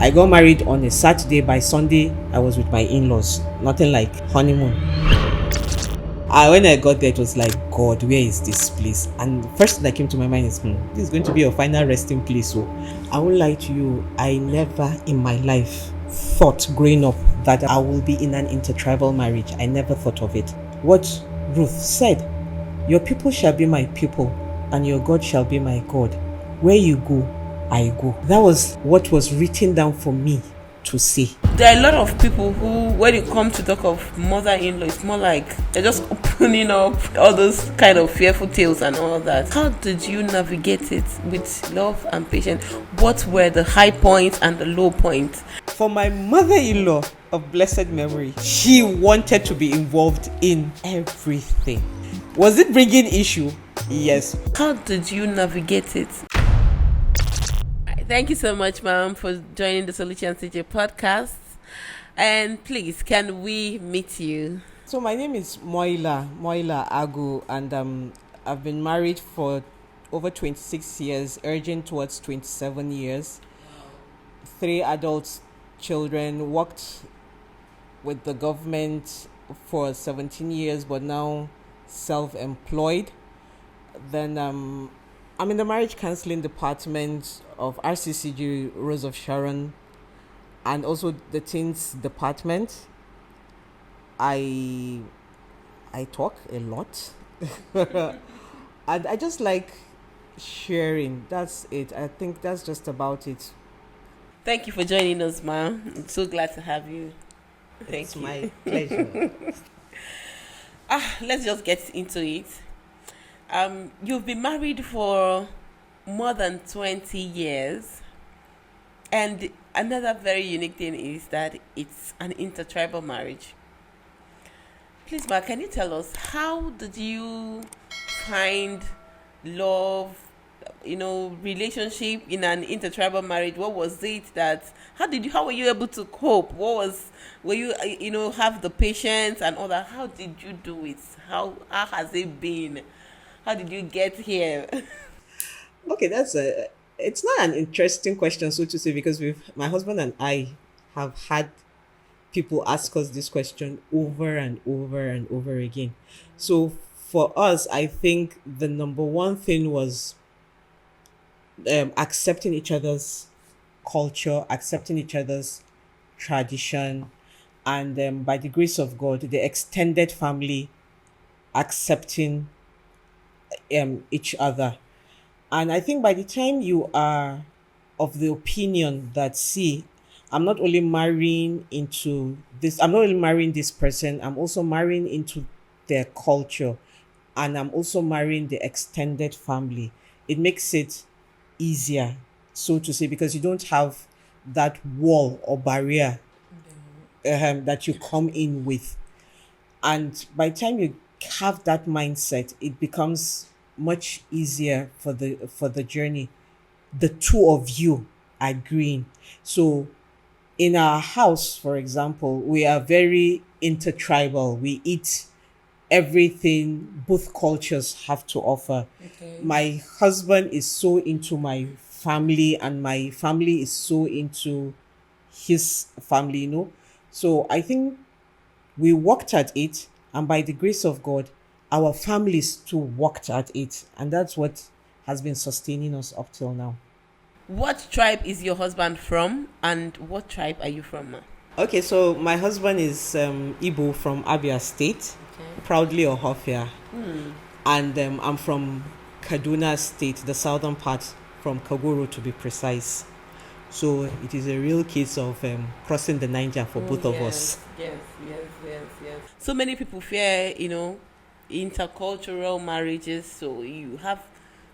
I got married on a Saturday. By Sunday, I was with my in-laws. Nothing like honeymoon. When I got there, it was like, God, where is this place? And the first thing that came to my mind is, this is going to be your final resting place. So I won't lie to you, I never in my life thought growing up that I will be in an intertribal marriage. I never thought of it. What Ruth said, your people shall be my people, and your God shall be my God. Where you go, I go. That was what was written down for me to say. There are a lot of people who, when it comes to talk of mother-in-law, it's more like they're just opening up all those kind of fearful tales and all that. How did you navigate it with love and patience? What were the high points and the low points? For my mother-in-law of blessed memory, she wanted to be involved in everything. Was it bringing issue? Yes. How did you navigate it? Thank you so much, ma'am, for joining the Soluchi Ceejay Podcast. And please, can we meet you? So my name is Moila Agu, and I've been married for over 26 years, urging towards 27 years. 3 adult children, worked with the government for 17 years, but now self-employed. Then I'm in the marriage counseling department of RCCG Rose of Sharon, and also the teens department. I talk a lot and I just like sharing. That's it. I think that's just about it. Thank you for joining us, ma'am. I'm so glad to have you. It's my pleasure. Let's just get into it. You've been married for more than 20 years, and another very unique thing is that it's an intertribal marriage. Please, Ma, can you tell us, how did you find love, relationship in an intertribal marriage? What was it that, how were you able to cope? Were you, have the patience and all that? How did you do it? How has it been? How did you get here? Okay, it's not an interesting question, so to say, because my husband and I have had people ask us this question over and over and over again. So for us, I think the number one thing was accepting each other's culture, accepting each other's tradition, and by the grace of God, the extended family accepting each other. And I think by the time you are of the opinion that, see, I'm not only marrying this person, I'm also marrying into their culture, and I'm also marrying the extended family, it makes it easier, so to say, because you don't have that wall or barrier that you come in with. And by the time you have that mindset, it becomes much easier for the journey. The two of you agreeing. So in our house, for example, we are very intertribal. We eat everything both cultures have to offer. Okay. My husband is so into my family, and my family is so into his family. So I think we worked at it, and by the grace of God, our families too worked at it, and that's what has been sustaining us up till now. What tribe is your husband from, and what tribe are you from, ma? Okay, so my husband is Igbo from Abia State, proudly Ohofia, and I'm from Kaduna State, the southern part, from Kagoro to be precise. So it is a real case of crossing the Niger for both of us. Yes. So many people fear, intercultural marriages, so you have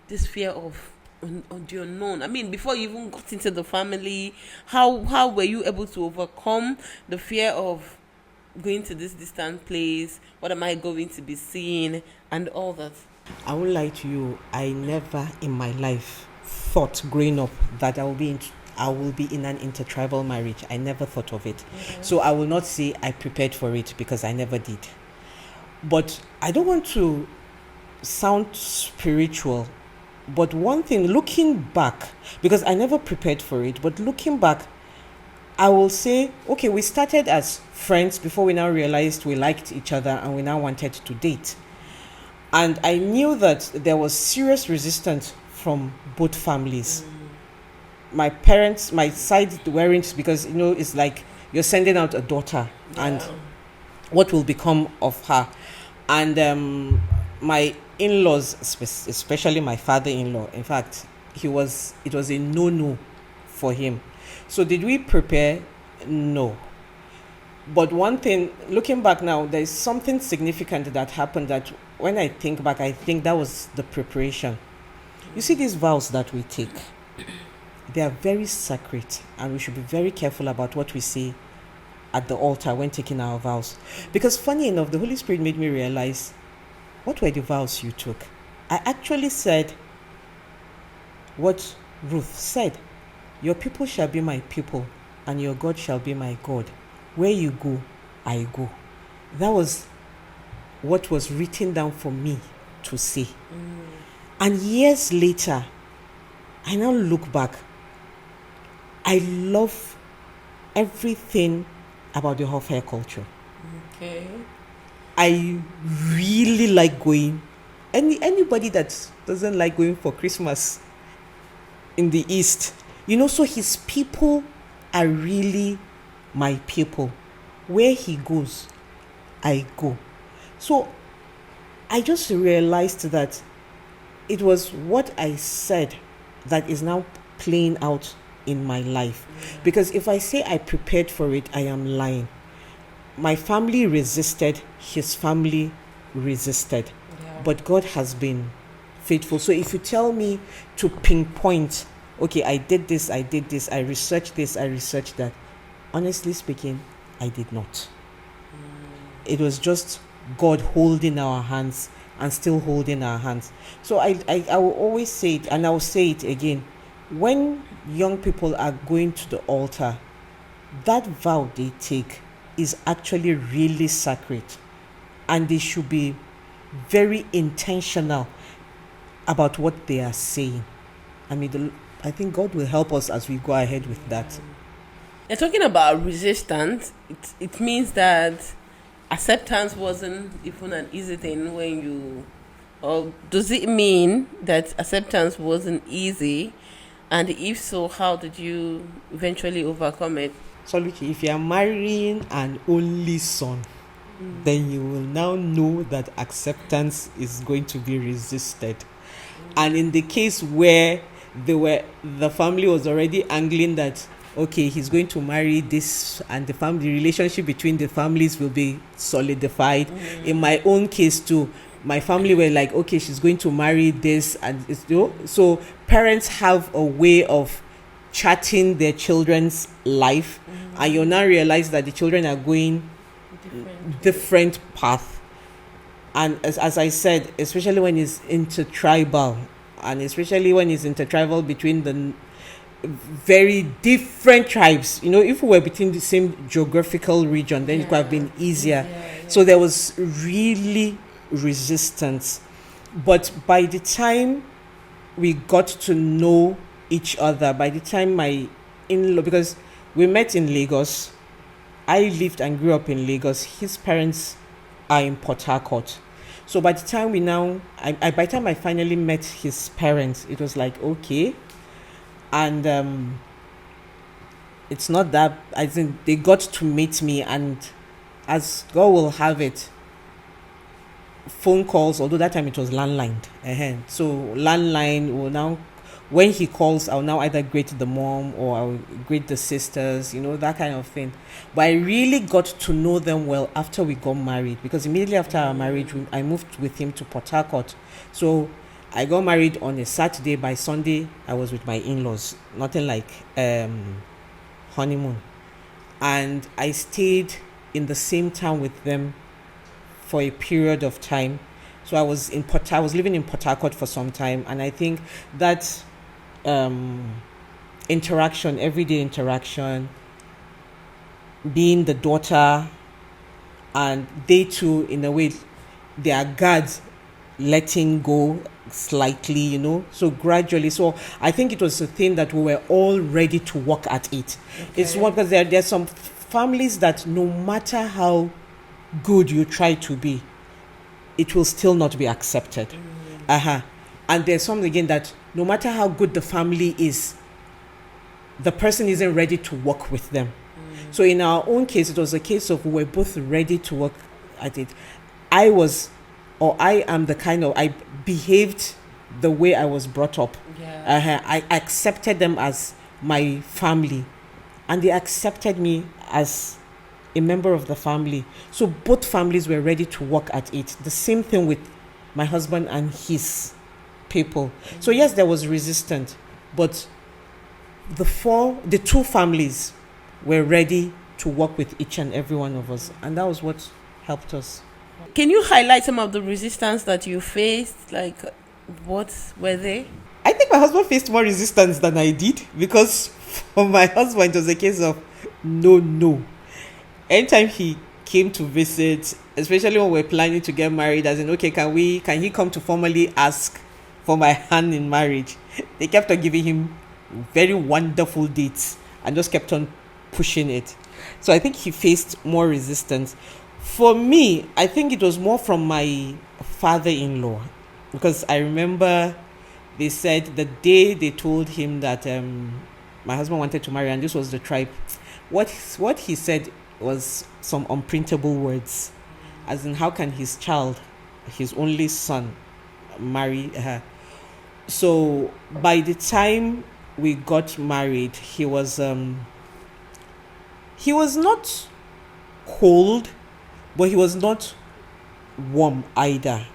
this fear of the unknown. I mean, before you even got into the family, how were you able to overcome the fear of going to this distant place? What am I going to be seeing, and all that? I won't lie to you, I never in my life thought growing up that I will be in an intertribal marriage. I never thought of it. Mm-hmm. So I will not say I prepared for it, because I never did. But I don't want to sound spiritual, but one thing, looking back, because I never prepared for it, but looking back, I will say, okay, we started as friends before we now realized we liked each other and we now wanted to date. And I knew that there was serious resistance from both families. My parents, my side weren't, because it's like you're sending out a daughter, and what will become of her. And my in-laws, especially my father-in-law, in fact, it was a no for him. So did we prepare? No. But one thing, looking back now, there's something significant that happened that when I think back, I think that was the preparation. You see, these vows that we take, they are very sacred, and we should be very careful about what we say at the altar when taking our vows. Because funny enough, the Holy Spirit made me realize, what were the vows you took? I actually said what Ruth said. Your people shall be my people, and your God shall be my God. Where you go, I go. That was what was written down for me to say. And years later, I now look back. I love everything about the half hair culture. Okay. I really like going. Anybody that doesn't like going for Christmas in the East, so his people are really my people. Where he goes, I go. So I just realized that it was what I said that is now playing out in my life. Because if I say I prepared for it, I am lying. My family resisted, his family resisted. But God has been faithful. So if you tell me to pinpoint, okay, I did this, I researched this, I researched that, honestly speaking, I did not. It was just God holding our hands and still holding our hands. So I will always say it, and I will say it again. When young people are going to the altar, that vow they take is actually really sacred, and they should be very intentional about what they are saying. I think God will help us as we go ahead with that. You're talking about resistance. It means that acceptance wasn't even an easy thing when you... Or does it mean that acceptance wasn't easy? And if so, how did you eventually overcome it? Soluchi, if you are marrying an only son, then you will now know that acceptance is going to be resisted. And in the case where the family was already angling that, okay, he's going to marry this, and the relationship between the families will be solidified. In my own case too, my family were like, okay, she's going to marry this, and so parents have a way of charting their children's life, and you now realize that the children are going different path. And as I said, especially when it's intertribal, and especially when it's intertribal between the very different tribes, if we were between the same geographical region, then it could have been easier. So there was really resistance. But by the time we got to know each other, by the time my in-law, because we met in Lagos, I lived and grew up in Lagos. His parents are in Port Harcourt. So by the time by the time I finally met his parents, it was like, okay. And it's not that, I think they got to meet me, and as God will have it, phone calls, although that time it was landline. So landline will now, when he calls, I'll now either greet the mom or I'll greet the sisters, that kind of thing. But I really got to know them well after we got married, because immediately after our marriage, I moved with him to Port Harcourt. So I got married on a Saturday. By Sunday, I was with my in-laws. Nothing like honeymoon. And I stayed in the same town with them for a period of time. So I was living in Port Harcourt for some time, and I think that everyday interaction, being the daughter, and they too, in a way, they are guards letting go. slightly, so gradually. So I think it was a thing that we were all ready to work at it. Okay. It's one because there's some families that no matter how good you try to be, it will still not be accepted. And there's some again that no matter how good the family is, the person isn't ready to work with them. So in our own case, it was a case of we were both ready to work at it. I am I behaved the way I was brought up. Yeah. I accepted them as my family, and they accepted me as a member of the family. So both families were ready to work at it. The same thing with my husband and his people. So yes, there was resistance, but the two families were ready to work with each and every one of us, and that was what helped us. Can you highlight some of the resistance that you faced? Like, what were they? I think my husband faced more resistance than I did, because for my husband it was a case of no. Anytime he came to visit, especially when we're planning to get married, as in, okay, can he come to formally ask for my hand in marriage? They kept on giving him very wonderful dates and just kept on pushing it. So I think he faced more resistance. For me, I think it was more from my father-in-law, because I remember they said the day they told him that my husband wanted to marry, and this was the tribe, what he said was some unprintable words, as in, how can his child, his only son, marry her? So by the time we got married, he was not cold, but he was not warm either.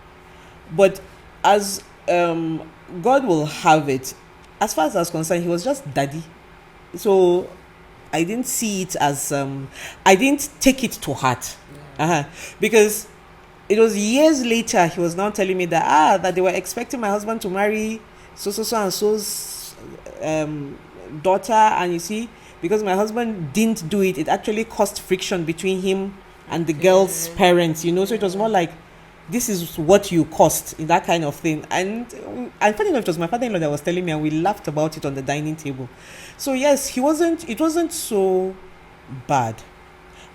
But as God will have it, as far as I was concerned, he was just daddy. So I didn't see it as I didn't take it to heart. Because it was years later he was now telling me that they were expecting my husband to marry so and so's daughter, and you see, because my husband didn't do it, it actually caused friction between him and the girl's parents, so it was more like, this is what you cost, in that kind of thing. And funny enough, it was my father-in-law that was telling me, and we laughed about it on the dining table. So yes, it wasn't so bad,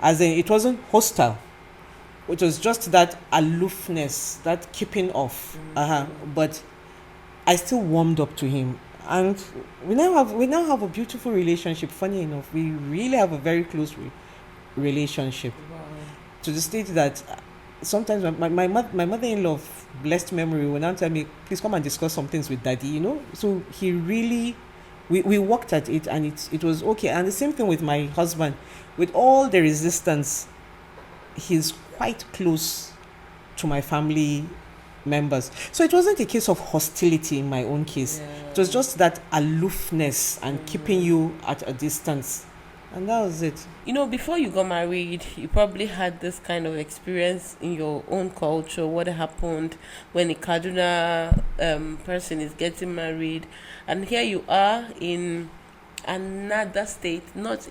as in it wasn't hostile. It was just that aloofness, that keeping off. But I still warmed up to him, and we now have a beautiful relationship. Funny enough, we really have a very close relationship. Wow. To the state that sometimes my mother-in-law of blessed memory will now tell me, please come and discuss some things with daddy, So he really, we worked at it, and it was okay. And the same thing with my husband. With all the resistance, he's quite close to my family members. So it wasn't a case of hostility in my own case. Yeah. It was just that aloofness and keeping you at a distance. And that was it. Before you got married, you probably had this kind of experience in your own culture. What happened when a Kaduna person is getting married, and here you are in another state, not,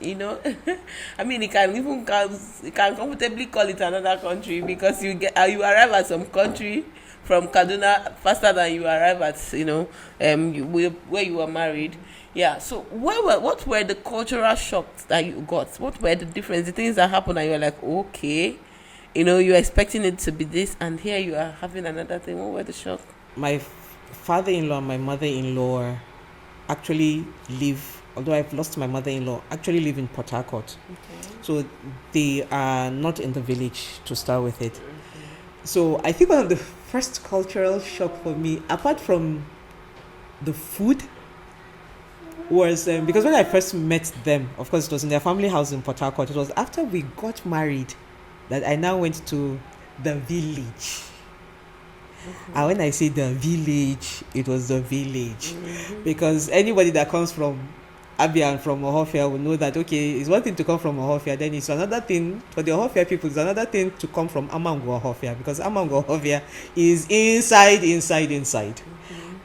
I mean, you can comfortably call it another country, because you arrive at some country from Kaduna faster than you arrive at, where you were married. Yeah, so what were the cultural shocks that you got? What were the difference, the things that happened, and you were like, okay, you're expecting it to be this, and here you are having another thing? What were the shocks? My father-in-law and my mother-in-law actually live, although I've lost my mother-in-law, actually live in Port Harcourt. Okay. So they are not in the village, to start with it. So I think one of the first cultural shock for me, apart from the food, was because when I first met them, of course it was in their family house in Port Harcourt. It was after we got married that I now went to the village. And when I say the village, it was the village. Because anybody that comes from Abia and from Ohofia will know that, okay, it's one thing to come from Ohofia, then it's another thing for the Ohofia people, it's another thing to come from Amango Ohofia, because Amango Ohofia is inside.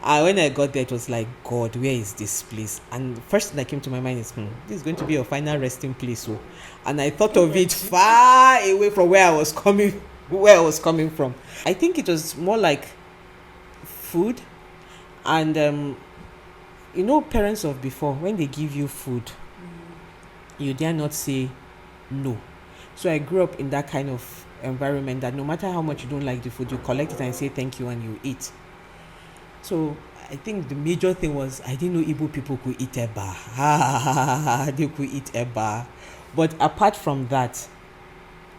And when I got there, it was like, God, where is this place? And the first thing that came to my mind is, this is going to be your final resting place. So, and I thought of it far away from where I was coming from. I think it was more like food And parents of before, when they give you food, you dare not say no. So I grew up in that kind of environment that no matter how much you don't like the food, you collect it and say thank you and you eat. So I think the major thing was I didn't know Igbo people could eat eba. They could eat eba. But apart from that,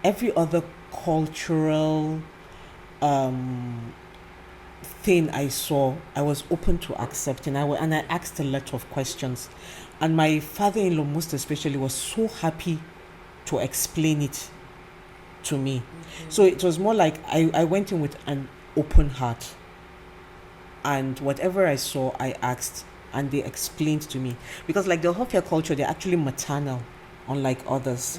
every other cultural thing I saw, I was open to accepting. And I asked a lot of questions. And my father-in-law, most especially, was so happy to explain it to me. So it was more like I went in with an open heart. And whatever I saw, I asked, and they explained to me. Because like the Hofia culture, they're actually maternal, unlike others.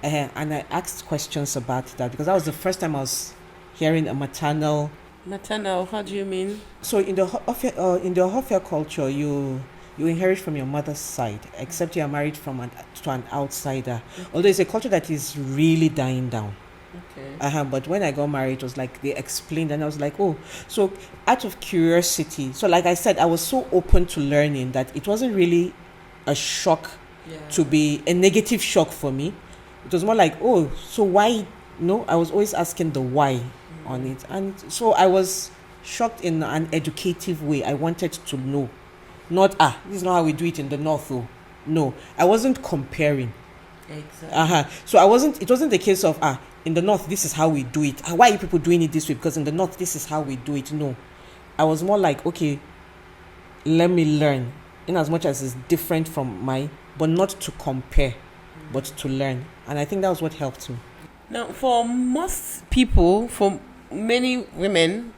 And I asked questions about that because that was the first time I was hearing a maternal. Maternal, how do you mean? So in the Hofia culture, you inherit from your mother's side, except you are married to an outsider. Although it's a culture that is really dying down. But when I got married, it was like they explained, and I was like, oh, so out of curiosity. So like I said, I was so open to learning that it wasn't really a shock to be a negative shock for me. It was more like, oh, so why? No, I was always asking the why on it. And so I was shocked in an educative way. I wanted to know. Not, this is not how we do it in the North, though. No, I wasn't comparing. Exactly. So it wasn't the case of, in the North, this is how we do it. Why are you people doing it this way? Because in the North, this is how we do it. No. I was more like, okay, let me learn. In as much as it's different from mine, but not to compare, but to learn. And I think that was what helped me. Now, for most people, for many women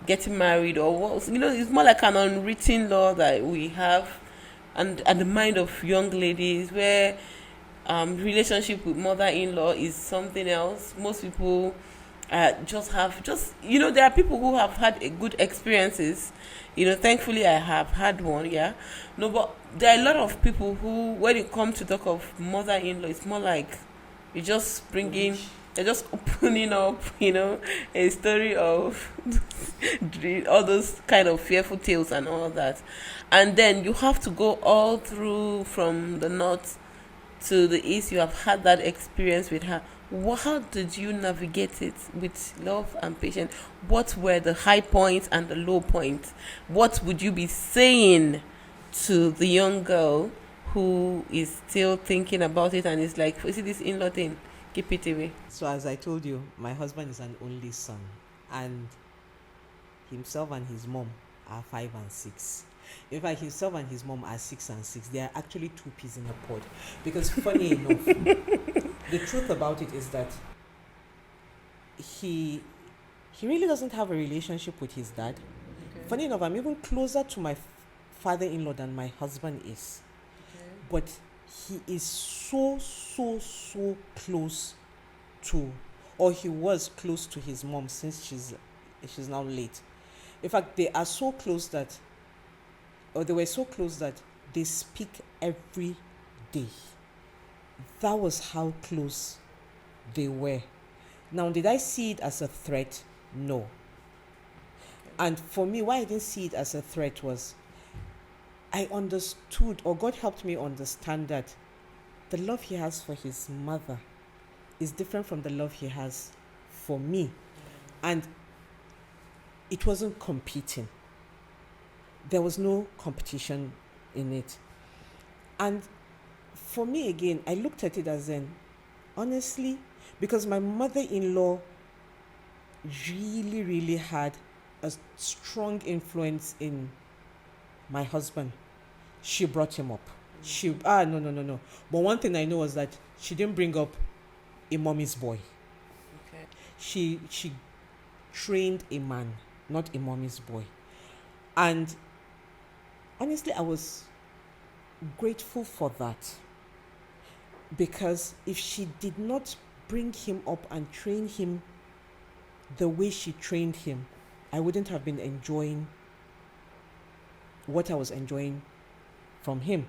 getting married it's more like an unwritten law that we have and the mind of young ladies where relationship with mother-in-law is something else. Most people there are people who have had good experiences. Thankfully I have had one. But there are a lot of people who, when it comes to talk of mother-in-law, it's more like you just bringing, they're just opening up, a story of all those kind of fearful tales and all that. And then you have to go all through from the north to the east. You have had that experience with her. How did you navigate it with love and patience? What were the high points and the low points? What would you be saying to the young girl who is still thinking about it and is like, you see this in-law thing, keep it away? So as I told you, my husband is an only son, and himself and his mom are 5 and 6. In fact, himself and his mom are 6 and 6. They are actually 2 peas in a pod. Because funny enough, the truth about it is that he really doesn't have a relationship with his dad. Funny enough, I'm even closer to my father-in-law than my husband is. But he is so close to, or he was close to his mom since she's now late. In fact, they are so close that, or they were so close that they speak every day. That was how close they were. Now, did I see it as a threat? No. And for me, why I didn't see it as a threat was I understood, or God helped me understand, that the love he has for his mother is different from the love he has for me. And it wasn't competing. There was no competition in it. And for me, again, I looked at it as honestly, because my mother-in-law really had a strong influence in my husband. She brought him up. No. But one thing I know was that she didn't bring up a mommy's boy. Okay. She trained a man, not a mommy's boy. And honestly, I was grateful for that. Because if she did not bring him up and train him the way she trained him, I wouldn't have been enjoying what I was enjoying from him.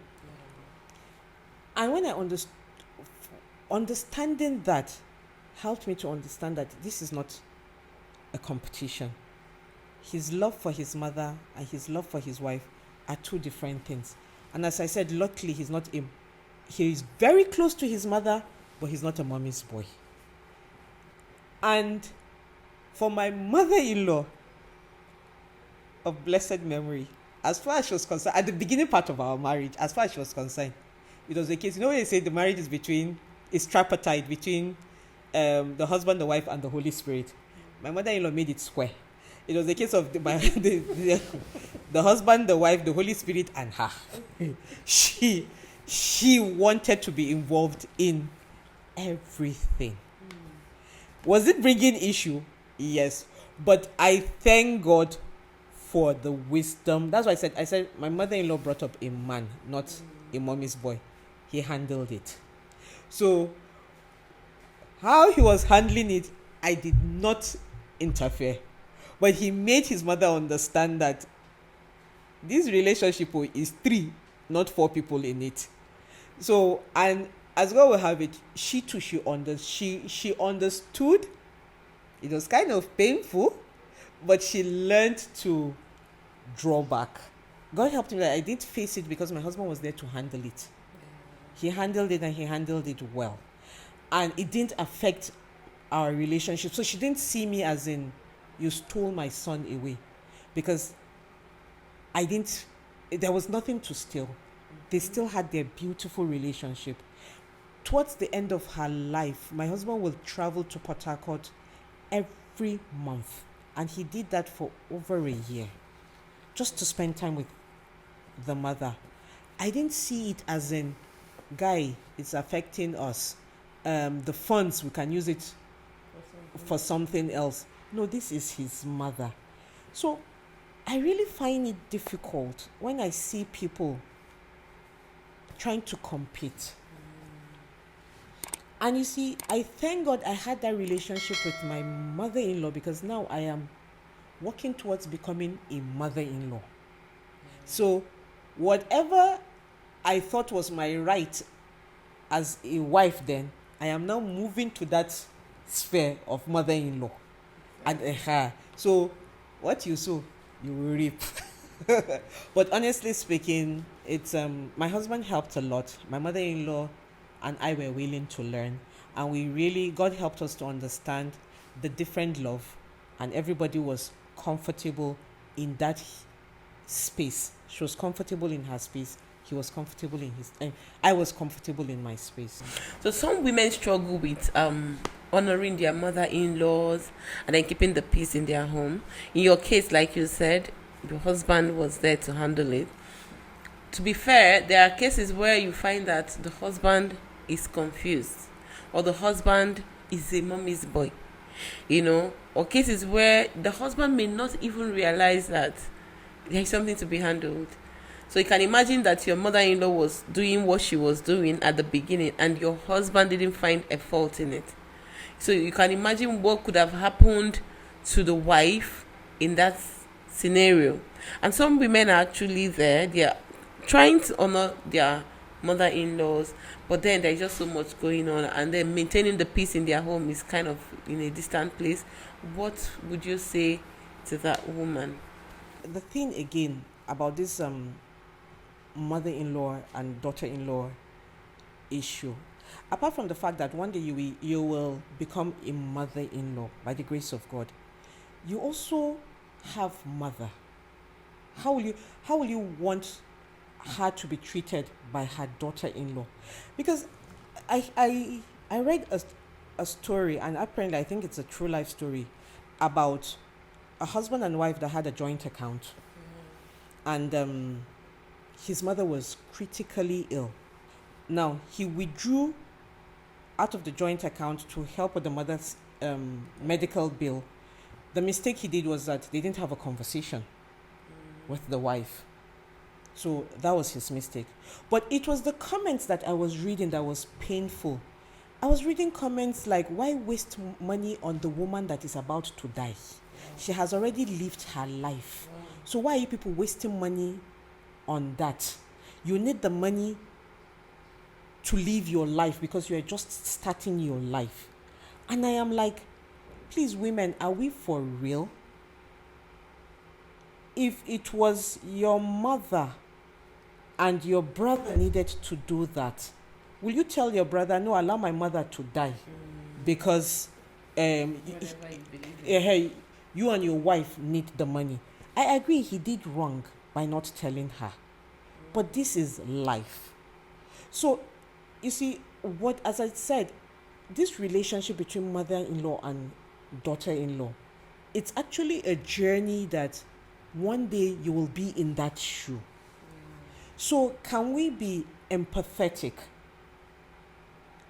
And when I understanding that helped me to understand that this is not a competition. his love for his mother and his love for his wife are two different things. And as I said, luckily he is very close to his mother, but he's not a mommy's boy. And for my mother-in-law of blessed memory, as far as she was concerned, at the beginning part of our marriage, as far as she was concerned, it was the case. You know when they say the marriage is tripartite between the husband, the wife, and the Holy Spirit. My mother-in-law made it square. It was a case of the husband, the wife, the Holy Spirit, and her. She wanted to be involved in everything. Was it bringing issue? Yes. But I thank God for the wisdom. That's why I said my mother-in-law brought up a man, not a mommy's boy. He handled it. So how he was handling it, I did not interfere. But he made his mother understand that this relationship is 3, not 4 people in it. So, and as God will have it, she too, she understood. It was kind of painful, but she learned to draw back. God helped me that I didn't face it because my husband was there to handle it. He handled it and he handled it well. And it didn't affect our relationship. So she didn't see me as in, you stole my son away. Because there was nothing to steal. They still had their beautiful relationship. Towards the end of her life, my husband will travel to Port Harcourt every month. And he did that for over a year. Just to spend time with the mother. I didn't see it as in, guy, it's affecting us. The funds, we can use it for something else. No, this is his mother. So I really find it difficult when I see people trying to compete. And you see, I thank God I had that relationship with my mother-in-law because now I am working towards becoming a mother-in-law. So whatever I thought was my right as a wife then, I am now moving to that sphere of mother-in-law. And so what you sow, you will reap. But honestly speaking, it's my husband helped a lot. My mother-in-law and I were willing to learn, and God helped us to understand the different love, and everybody was comfortable in that space. She was comfortable in her space. He was comfortable in his. I was comfortable in my space. So some women struggle with honoring their mother-in-laws and then keeping the peace in their home. In your case, like you said, your husband was there to handle it. To be fair, there are cases where you find that the husband is confused or the husband is a mommy's boy, or cases where the husband may not even realize that there is something to be handled. So you can imagine that your mother-in-law was doing what she was doing at the beginning and your husband didn't find a fault in it. So you can imagine what could have happened to the wife in that scenario. And some women are actually there. They are trying to honor their mother-in-laws, but then there's just so much going on, and then maintaining the peace in their home is kind of in a distant place. What would you say to that woman? The thing again about this mother-in-law and daughter-in-law issue, apart from the fact that one day you will become a mother-in-law by the grace of God, you also have mother. How will you want her to be treated by her daughter-in-law? Because I read a story, and apparently I think it's a true life story, about a husband and wife that had a joint account. And his mother was critically ill. Now, he withdrew out of the joint account to help with the mother's medical bill. The mistake he did was that they didn't have a conversation with the wife. So that was his mistake. But it was the comments that I was reading that was painful. I was reading comments like, why waste money on the woman that is about to die? She has already lived her life. So why are you people wasting money on that? You need the money to live your life because you are just starting your life. And I am like, please, women, are we for real? if it was your mother and your brother needed to do that, will you tell your brother, no, allow my mother to die because Whatever you believe in. hey, you and your wife need the money? I agree he did wrong by not telling her. But this is life. So, you see, what, as I said, this relationship between mother in law and daughter in law, it's actually a journey that one day you will be in that shoe. So, can we be empathetic?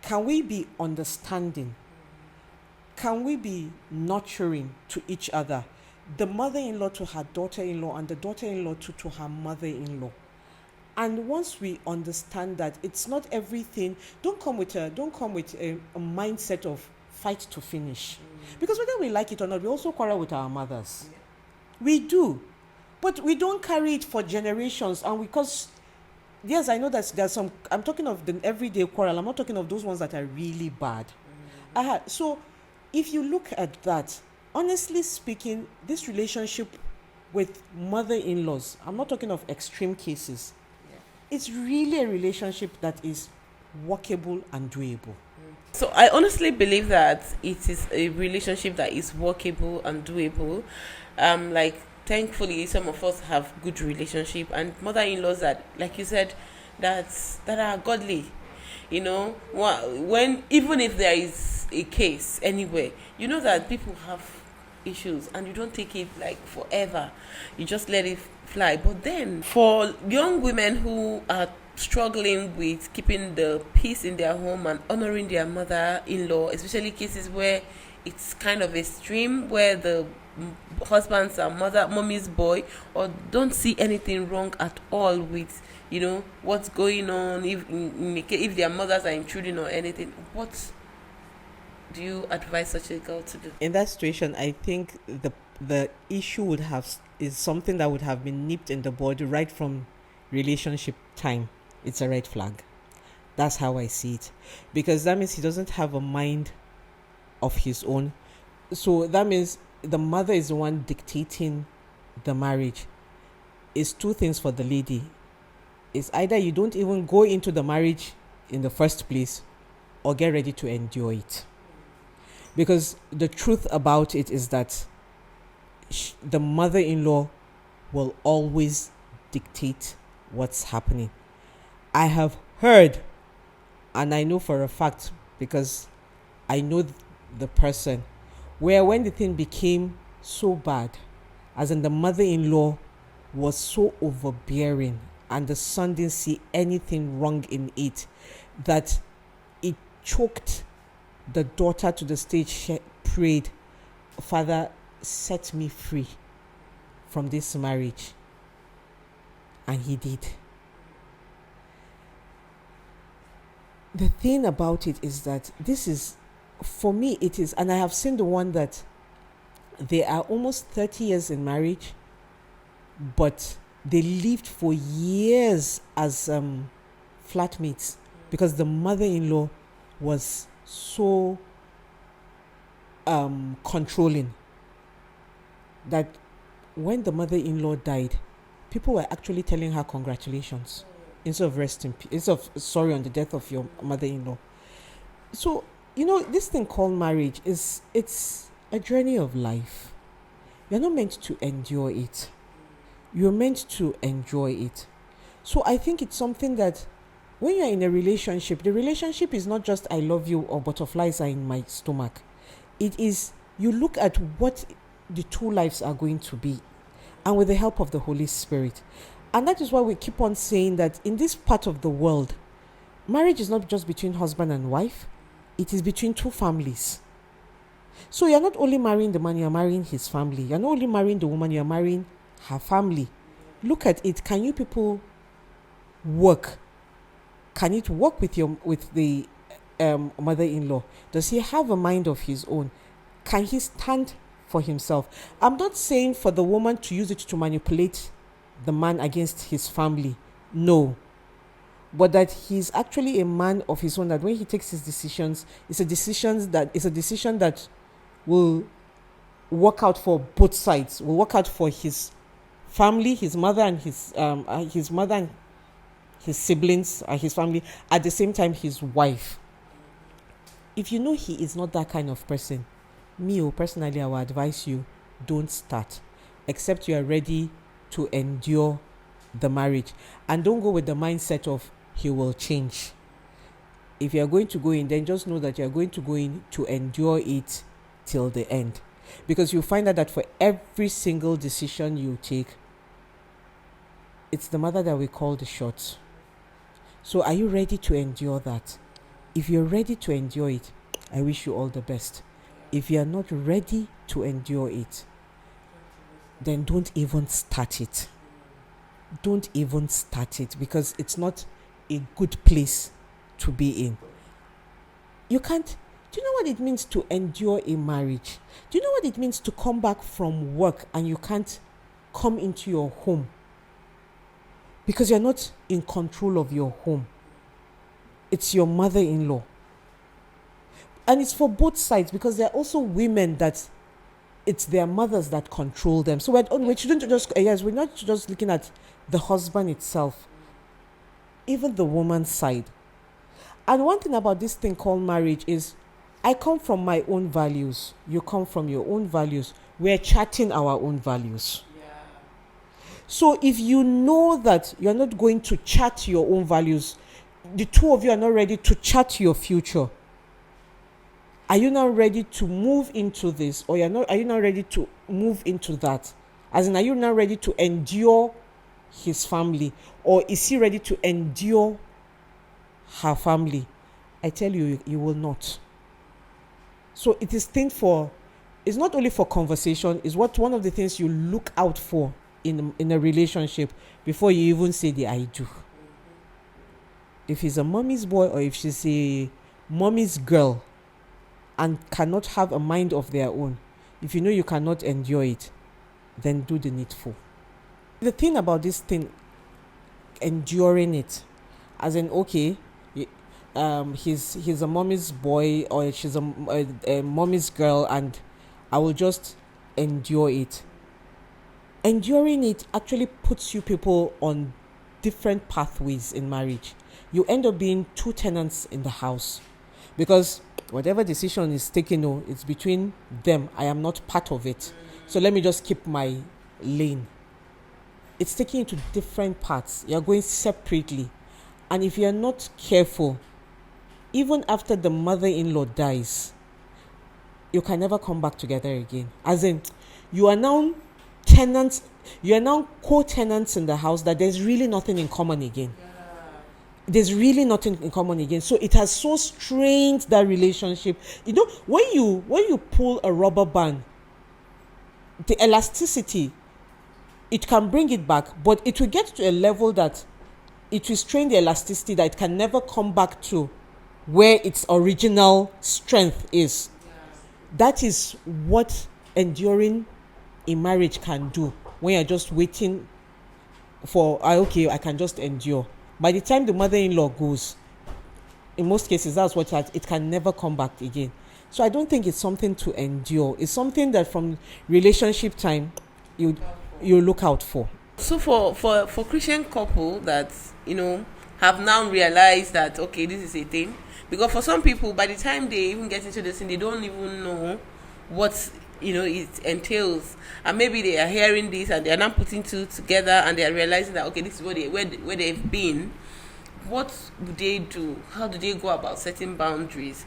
Can we be understanding? Can we be nurturing to each other? The mother in law to her daughter in law, and the daughter in law to her mother in law. And once we understand that it's not everything, don't come with a mindset of fight to finish. Because whether we like it or not, we also quarrel with our mothers. Yeah. We do. But we don't carry it for generations. And because, yes, I know that there's some, I'm talking of the everyday quarrel. I'm not talking of those ones that are really bad. So if you look at that, honestly speaking, this relationship with mother-in-laws, I'm not talking of extreme cases. It's really a relationship that is workable and doable. So I honestly believe that it is a relationship that is workable and doable. Like thankfully, some of us have good relationship and mother-in-laws that, like you said, that are godly. You know, when even if there is a case anywhere, you know that people have issues and you don't take it like forever. You just let it fly. But then for young women who are struggling with keeping the peace in their home and honoring their mother-in-law, especially cases where it's kind of extreme, where the husbands are mommy's boy, or don't see anything wrong at all with, you know, what's going on, if their mothers are intruding or anything, what do you advise such a girl to do? In that situation, I think the issue is something that would have been nipped in the bud right from relationship time. It's a red flag. That's how I see it, because that means he doesn't have a mind of his own. So that means the mother is the one dictating the marriage. It's two things for the lady. It's either you don't even go into the marriage in the first place, or get ready to endure it. Because the truth about it is that the mother-in-law will always dictate what's happening. I have heard, and I know for a fact because I know the person, where when the thing became so bad, as in the mother-in-law was so overbearing and the son didn't see anything wrong in it, that it choked the daughter to the stage. She prayed, Father, set me free from this marriage. And he did. The thing about it is that this is, for me, it is, and I have seen the one that they are almost 30 years in marriage, but they lived for years as flatmates because the mother-in-law was so controlling that when the mother-in-law died, people were actually telling her congratulations instead of instead of sorry on the death of your mother-in-law. So, you know, this thing called marriage it's a journey of life. You're not meant to endure it. You're meant to enjoy it. So I think it's something that when you're in a relationship, the relationship is not just I love you or butterflies are in my stomach. It is, you look at what the two lives are going to be, and with the help of the Holy Spirit. And that is why we keep on saying that in this part of the world, marriage is not just between husband and wife, it is between two families. So you're not only marrying the man, you're marrying his family. You're not only marrying the woman, you're marrying her family. Look at it. Can you people work? Can it work with the mother-in-law? Does he have a mind of his own? Can he stand for himself? I'm not saying for the woman to use it to manipulate the man against his family. No. But that he's actually a man of his own, that when he takes his decisions, it's a decision that will work out for both sides, will work out for his family, his mother and his siblings, his family, at the same time his wife. If you know he is not that kind of person, personally, I will advise you, don't start, except you are ready to endure the marriage. And don't go with the mindset of he will change. If you are going to go in, then just know that you are going to go in to endure it till the end. Because you find out that for every single decision you take, it's the mother that will call the shots. So are you ready to endure that? If you're ready to endure it, I wish you all the best. If you are not ready to endure it, then don't even start it. Don't even start it, because it's not a good place to be in. You can't. Do you know what it means to endure a marriage? Do you know what it means to come back from work and you can't come into your home because you're not in control of your home? It's your mother-in-law. And it's for both sides, because there are also women that it's their mothers that control them. So we shouldn't just, we're not just looking at the husband itself, even the woman's side. And one thing about this thing called marriage is, I come from my own values, you come from your own values. We're charting our own values. Yeah. So if you know that you're not going to chart your own values, the two of you are not ready to chart your future, are you now ready to move into this, or are you not ready to move into that? As in, are you now ready to endure his family, or is he ready to endure her family? I tell you, you will not. So it is it's not only for conversation, it's one of the things you look out for in a relationship before you even say the I do. If he's a mommy's boy or if she's a mommy's girl and cannot have a mind of their own, if you know you cannot endure it, then do the needful. The thing about this thing, enduring it, as in, okay, he's a mommy's boy or she's a mommy's girl, and I will just endure it. Enduring it actually puts you people on different pathways in marriage. You end up being two tenants in the house, because whatever decision is taken, it's between them. I am not part of it, so let me just keep my lane. It's taking you to different paths. You're going separately, and if you're not careful, even after the mother-in-law dies, you can never come back together again. As in, you are now tenants, you are now co-tenants in the house that there's really nothing in common again. There's really nothing in common again. So it has so strained that relationship. You know, when you pull a rubber band, the elasticity, it can bring it back, but it will get to a level that it will strain the elasticity that it can never come back to where its original strength is. That is what enduring a marriage can do when you're just waiting for, I can just endure. By the time the mother-in-law goes, in most cases, that's what it can never come back again. So I don't think it's something to endure. It's something that from relationship time, you look out for. So for Christian couple that, have now realized that, okay, this is a thing. Because for some people, by the time they even get into this thing, they don't even know what, it entails. And maybe they are hearing this and they are now putting two together and they are realizing that, okay, this is where they've been. What do they do? How do they go about setting boundaries,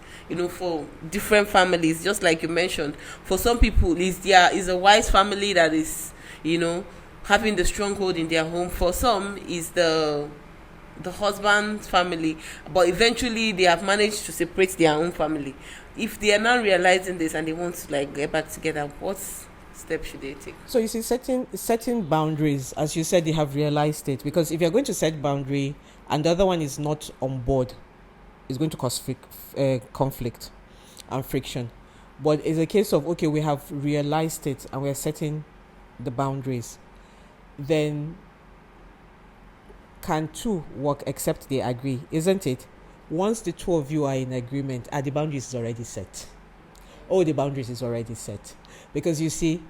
for different families? Just like you mentioned, for some people, is a wise family that is, having the stronghold in their home. For some, is the husband's family, but eventually they have managed to separate their own family. If they are now realizing this and they want to get back together, what steps should they take? So you see, setting boundaries, as you said, they have realized it, because if you're going to set boundary and the other one is not on board, it's going to cause conflict and friction. But it's a case of, okay, we have realized it and we're setting the boundaries. Then can two work except they agree, isn't it? Once the two of you are in agreement, the boundaries is already set. The boundaries is already set. Because you see,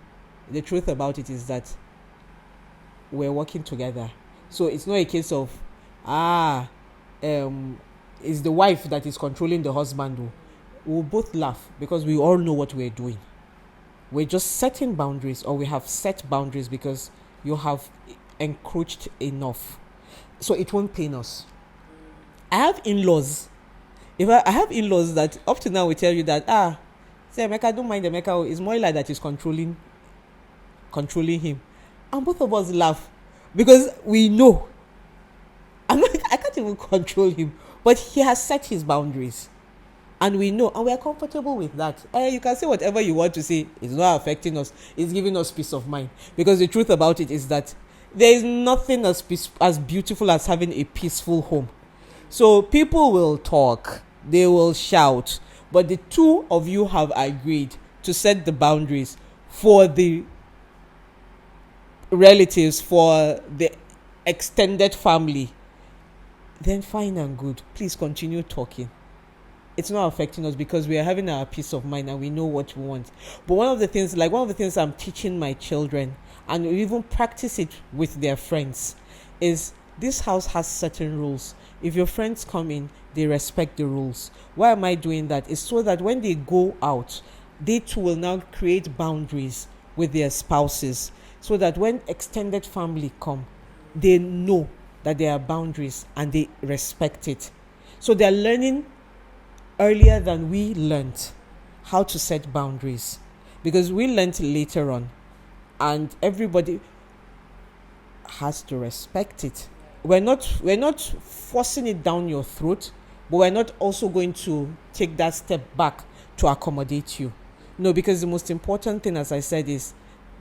the truth about it is that we're working together. So it's not a case of, ah, it's the wife that is controlling the husband. Oh. We'll both laugh because we all know what we're doing. We're just setting boundaries, or we have set boundaries because you have encroached enough. So it won't pain us. I have in-laws. If I have in-laws that up to now we tell you that, say Emeka, don't mind Emeka, it's Moila that is controlling him. And both of us laugh because we know. I can't even control him, but he has set his boundaries. And we know, and we are comfortable with that. You can say whatever you want to say. It's not affecting us. It's giving us peace of mind. Because the truth about it is that there is nothing as beautiful as having a peaceful home. So people will talk, they will shout, but the two of you have agreed to set the boundaries for the relatives, for the extended family. Then fine and good. Please continue talking. It's not affecting us because we are having our peace of mind and we know what we want. But one of the things I'm teaching my children, and we even practice it with their friends, is this house has certain rules. If your friends come in, they respect the rules. Why am I doing that? It's so that when they go out, they too will now create boundaries with their spouses, so that when extended family come, they know that there are boundaries and they respect it. So they're learning earlier than we learned how to set boundaries, because we learned later on, and everybody has to respect it. We're not forcing it down your throat, but we're not also going to take that step back to accommodate you. No, because the most important thing, as I said, is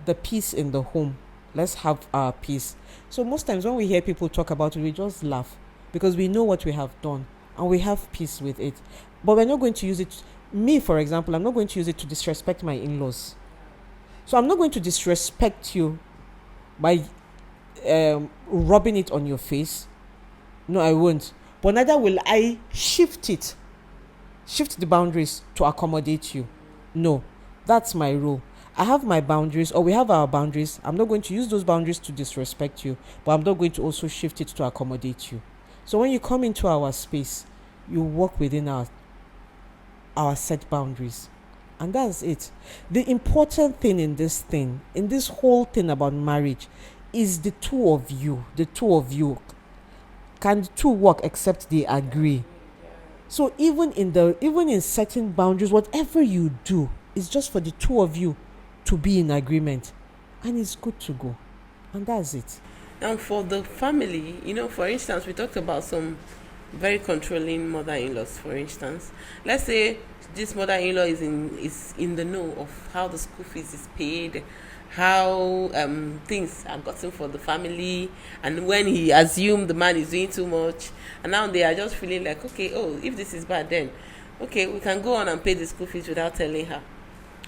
the peace in the home. Let's have our peace. So most times when we hear people talk about it, we just laugh because we know what we have done and we have peace with it. But we're not going to use it. Me, for example, I'm not going to use it to disrespect my in-laws. So I'm not going to disrespect you by rubbing it on your face. No, I won't. But neither will I shift the boundaries to accommodate you. No, that's my rule. I have my boundaries, or we have our boundaries. I'm not going to use those boundaries to disrespect you, but I'm not going to also shift it to accommodate you. So when you come into our space, you work within our set boundaries. And that's it. The important thing in this whole thing about marriage, is the two of you. Can the two work except they agree? So even in setting boundaries, whatever you do is just for the two of you to be in agreement, and it's good to go. And that's it. And for the family, for instance, we talked about some very controlling mother-in-laws. For instance, let's say this mother-in-law is in the know of how the school fees is paid, how things are gotten for the family, and when he assumed the man is doing too much, and now they are just feeling like, okay, if this is bad, then okay, we can go on and pay the school fees without telling her,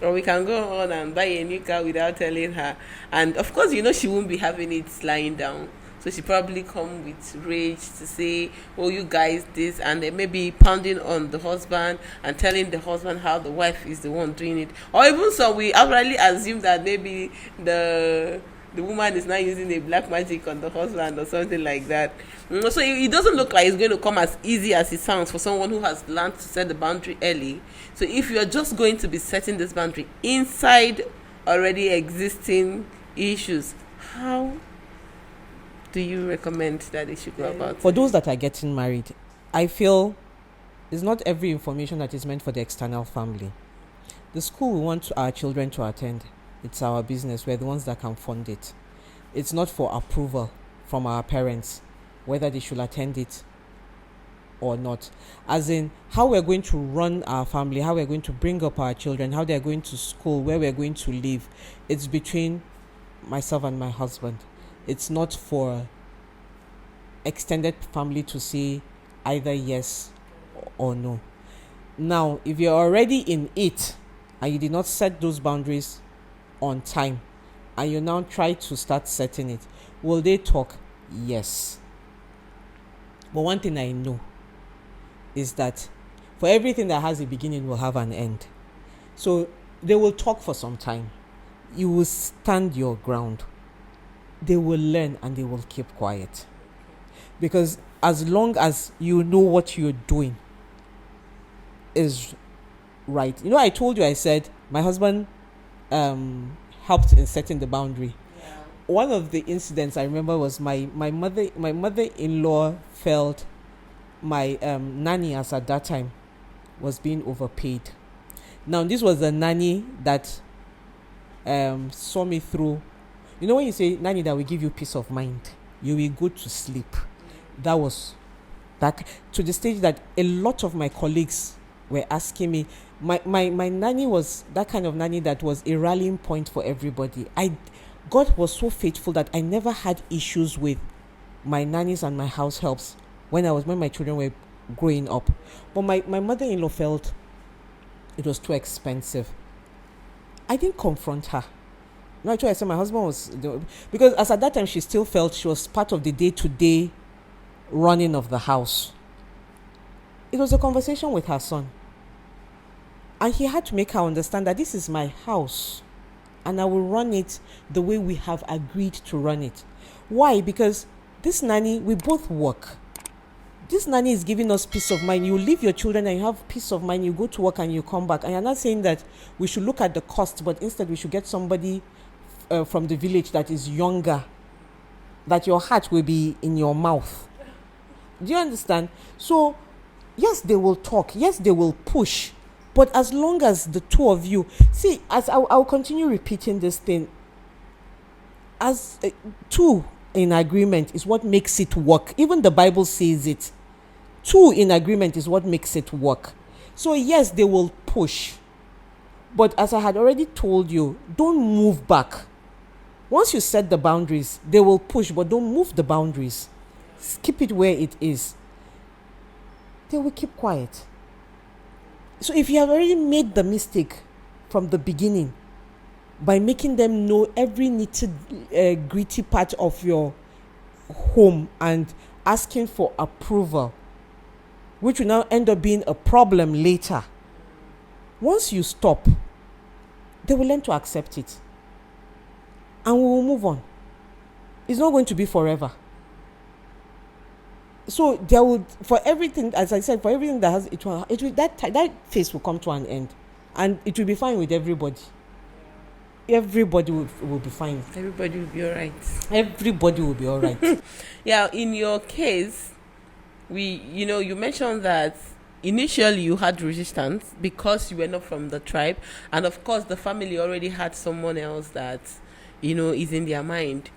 or we can go on and buy a new car without telling her. And of course, she won't be having it lying down. So she probably come with rage to say, you guys this, and they may be pounding on the husband and telling the husband how the wife is the one doing it. Or even so, we outrightly assume that maybe the woman is not using a black magic on the husband or something like that. So it doesn't look like it's going to come as easy as it sounds for someone who has learned to set the boundary early. So if you're just going to be setting this boundary inside already existing issues, how do you recommend that they should go about for those that are getting married? I feel it's not every information that is meant for the external family. The school we want our children to attend, it's our business. We're the ones that can fund it. It's not for approval from our parents whether they should attend it or not. As in, how we're going to run our family, how we're going to bring up our children, how they're going to school, where we're going to live, it's between myself and my husband. It's not for extended family to say either yes or no. Now, if you're already in it and you did not set those boundaries on time, and you now try to start setting it, will they talk? Yes. But one thing I know is that for everything that has a beginning will have an end. So they will talk for some time. You will stand your ground. they will learn and they will keep quiet. Because as long as you know what you're doing is right. I told you, I said my husband helped in setting the boundary. Yeah. One of the incidents I remember was my mother-in-law felt my nanny, as at that time, was being overpaid. Now this was a nanny that saw me through. When you say nanny that will give you peace of mind, you will go to sleep. That was that, to the stage that a lot of my colleagues were asking me. My nanny was that kind of nanny that was a rallying point for everybody. God was so faithful that I never had issues with my nannies and my house helps when my children were growing up. But my mother-in-law felt it was too expensive. I didn't confront her. No, actually, I said my husband was, because as at that time she still felt she was part of the day-to-day running of the house. It was a conversation with her son. And he had to make her understand that this is my house and I will run it the way we have agreed to run it. Why? Because this nanny, we both work. This nanny is giving us peace of mind. You leave your children and you have peace of mind. You go to work and you come back. And you're not saying that we should look at the cost, but instead we should get somebody from the village that is younger, that your heart will be in your mouth. Do you understand? So, yes, they will talk. Yes, they will push. But as long as the two of you, see, as I'll continue repeating this thing, as two in agreement is what makes it work. Even the Bible says it. Two in agreement is what makes it work. So yes, they will push. But as I had already told you, don't move back. Once you set the boundaries, they will push, but don't move the boundaries. Keep it where it is. They will keep quiet. So if you have already made the mistake from the beginning by making them know every gritty part of your home and asking for approval, which will now end up being a problem later, once you stop, they will learn to accept it. And we will move on. It's not going to be forever. So there would, for everything, as I said, for everything that has, it will that phase will come to an end, and it will be fine with everybody. Everybody will be fine. Everybody will be all right. Everybody will be all right. Yeah, in your case, you mentioned that initially you had resistance because you were not from the tribe, and of course the family already had someone else that is in their mind.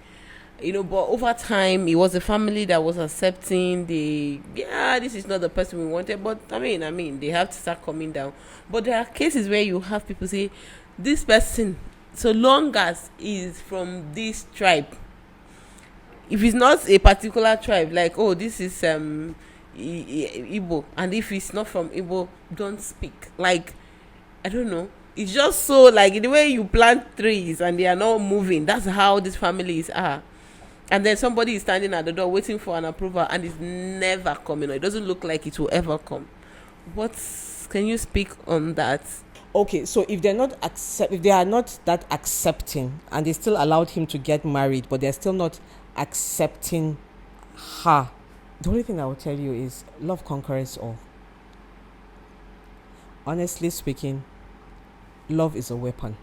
But over time, it was a family that was accepting this is not the person we wanted. But I mean, they have to start coming down. But there are cases where you have people say, this person, so long as is from this tribe, if it's not a particular tribe, like, oh, this is Igbo, and if it's not from Igbo, don't speak. Like, I don't know. It's just so, like, the way you plant trees and they are not moving, that's how these families are. And then somebody is standing at the door waiting for an approval and it's never coming. It doesn't look like it will ever come. Can you speak on that? Okay, so if they are not that accepting and they still allowed him to get married, but they're still not accepting her, the only thing I will tell you is love conquers all. Honestly speaking, love is a weapon.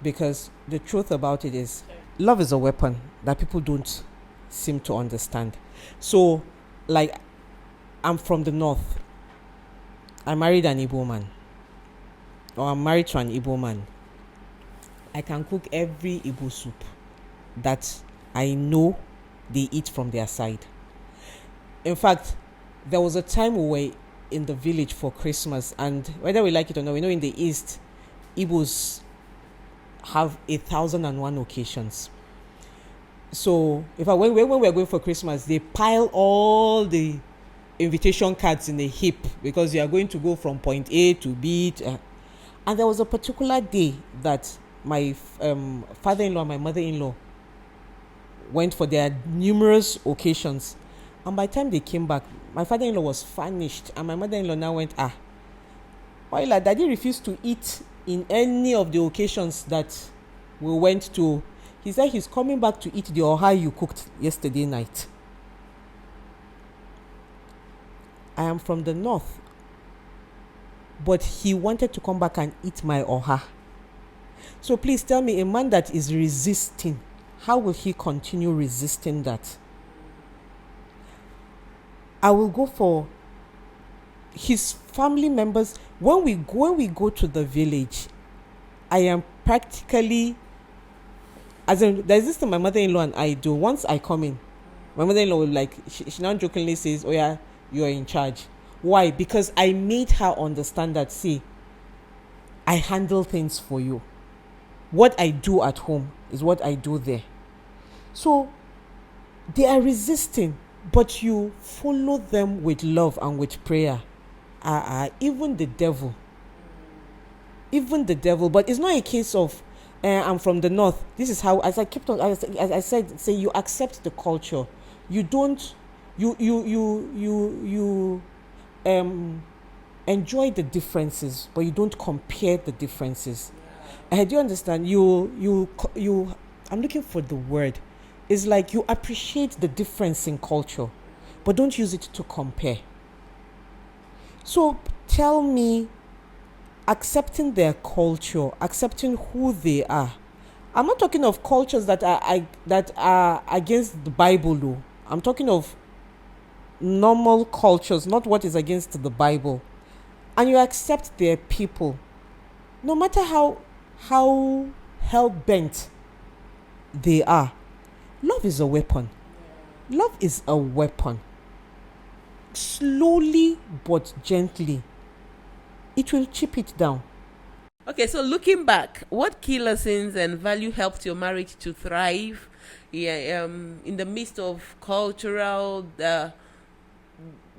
Because the truth about it is, love is a weapon that people don't seem to understand. So, like, I'm from the north. I married an Igbo man. Or I'm married to an Igbo man. I can cook every Igbo soup that I know they eat from their side. In fact, there was a time we were in the village for Christmas, and whether we like it or not, we know in the East, Igbos have 1,001 occasions. So, when we were going for Christmas, they pile all the invitation cards in a heap because you are going to go from point A to B. And there was a particular day that my father-in-law and my mother-in-law went for their numerous occasions. And by the time they came back, my father-in-law was famished, and my mother-in-law now went, Moila, Daddy refused to eat in any of the occasions that we went to. He said he's coming back to eat the oha you cooked yesterday night. I am from the north, but he wanted to come back and eat my oha. So please tell me, a man that is resisting, how will he continue resisting that? I will go for his family members. When we go to the village, I am practically, as in, there's this thing my mother-in-law and I do. Once I come in, my mother-in-law will like, she now jokingly says, oh yeah, you're in charge. Why? Because I made her understand that, see, I handle things for you. What I do at home is what I do there. So they are resisting, but you follow them with love and with prayer. Even the devil. But it's not a case of I'm from the north. This is how, as I said, say you accept the culture. You don't. You enjoy the differences, but you don't compare the differences. Do you understand? You. I'm looking for the word. It's like you appreciate the difference in culture, but don't use it to compare. So tell me, accepting their culture, accepting who they are. I'm not talking of cultures that are against the Bible, though. I'm talking of normal cultures, not what is against the Bible. And you accept their people, no matter how hell-bent they are. Love is a weapon. Love is a weapon. Slowly but gently, it will chip it down. Okay, so looking back, what key lessons and value helped your marriage to thrive in the midst of cultural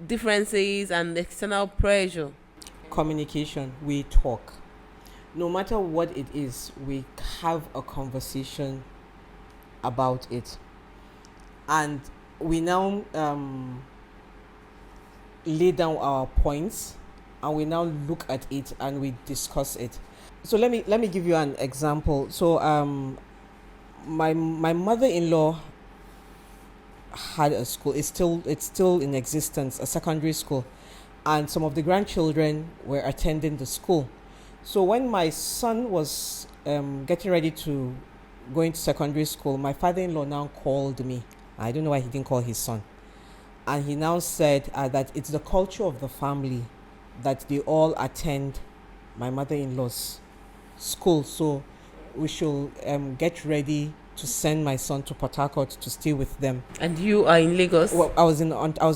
differences and external pressure? Communication. We talk. No matter what it is, we have a conversation about it. And we now lay down our points, and we now look at it and we discuss it. So let me give you an example. So my mother-in-law had a school. It's still in existence, a secondary school, and some of the grandchildren were attending the school. So when my son was getting ready to go into secondary school, my father-in-law now called me. I don't know why he didn't call his son. And he now said that it's the culture of the family that they all attend my mother-in-law's school. So we should get ready to send my son to Port Harcourt to stay with them. And you are in Lagos? Well, I was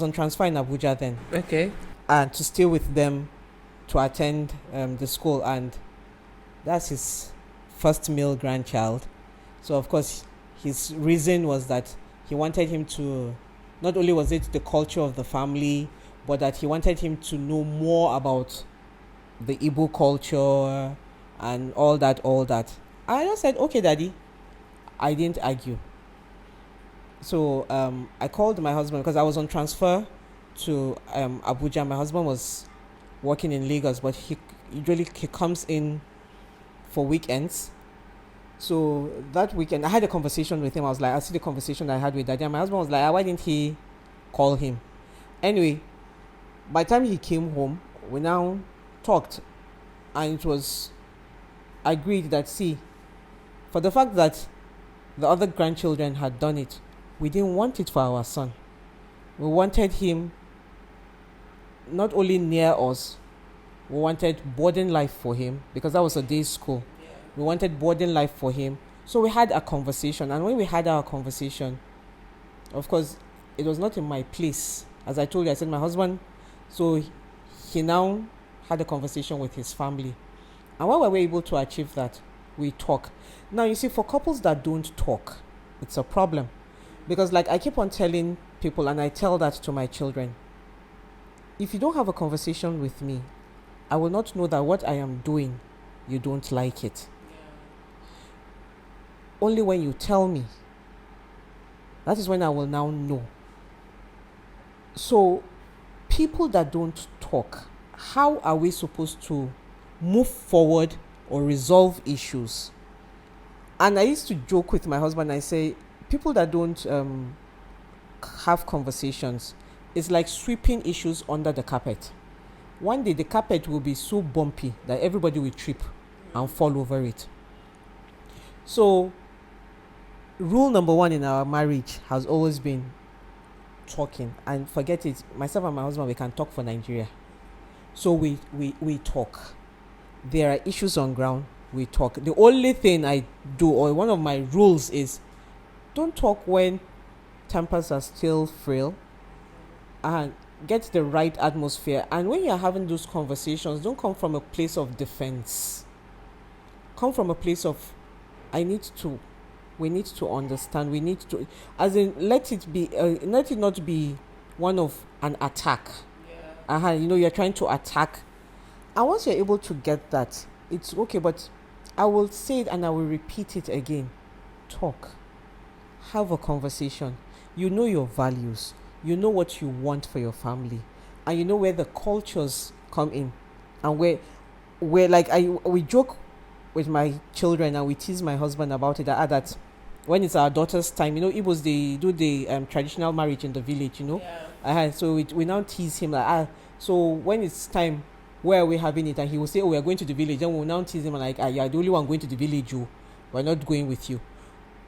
on transfer in Abuja then. Okay. And to stay with them to attend the school, and that's his first male grandchild. So of course his reason was that he wanted him to, not only was it the culture of the family, but that he wanted him to know more about the Igbo culture and all that. I just said, okay, Daddy. I didn't argue. So I called my husband because I was on transfer to Abuja. My husband was working in Lagos, but he comes in for weekends. So that weekend, I had a conversation with him. I was like, I see the conversation I had with Daddy. And my husband was like, why didn't he call him? Anyway, by the time he came home, we now talked. And it was agreed that, see, for the fact that the other grandchildren had done it, we didn't want it for our son. We wanted him not only near us, we wanted boarding life for him, because that was a day school. We wanted boarding life for him. So we had a conversation. And when we had our conversation, of course, it was not in my place. As I told you, I said my husband. So he now had a conversation with his family. And when we were able to achieve that, we talk. Now, you see, for couples that don't talk, it's a problem. Because like I keep on telling people, and I tell that to my children, if you don't have a conversation with me, I will not know that what I am doing, you don't like it. Only when you tell me, that is when I will now know. So, people that don't talk, how are we supposed to move forward or resolve issues? And I used to joke with my husband. I say, people that don't have conversations, it's like sweeping issues under the carpet. One day the carpet will be so bumpy that everybody will trip and fall over it. So, rule number one in our marriage has always been talking. And forget it, myself and my husband, we can talk for Nigeria. So we talk. There are issues on ground, we talk. The only thing I do, or one of my rules, is don't talk when tempers are still frail, and get the right atmosphere. And when you're having those conversations, don't come from a place of defense. Come from a place of, we need to understand, we need to, as in, let it not be one of an attack. You're trying to attack. And once you're able to get that, it's okay. But I will say it and I will repeat it again. Talk. Have a conversation. You know your values. You know what you want for your family. And you know where the cultures come in. And where we joke with my children and we tease my husband about it, that when it's our daughter's time, Igbos, they do the traditional marriage in the village, so we now tease him like, so when it's time, where are we having it? And he will say, oh, we are going to the village. Then we'll now tease him like, you're the only one going to the village, we're not going with you.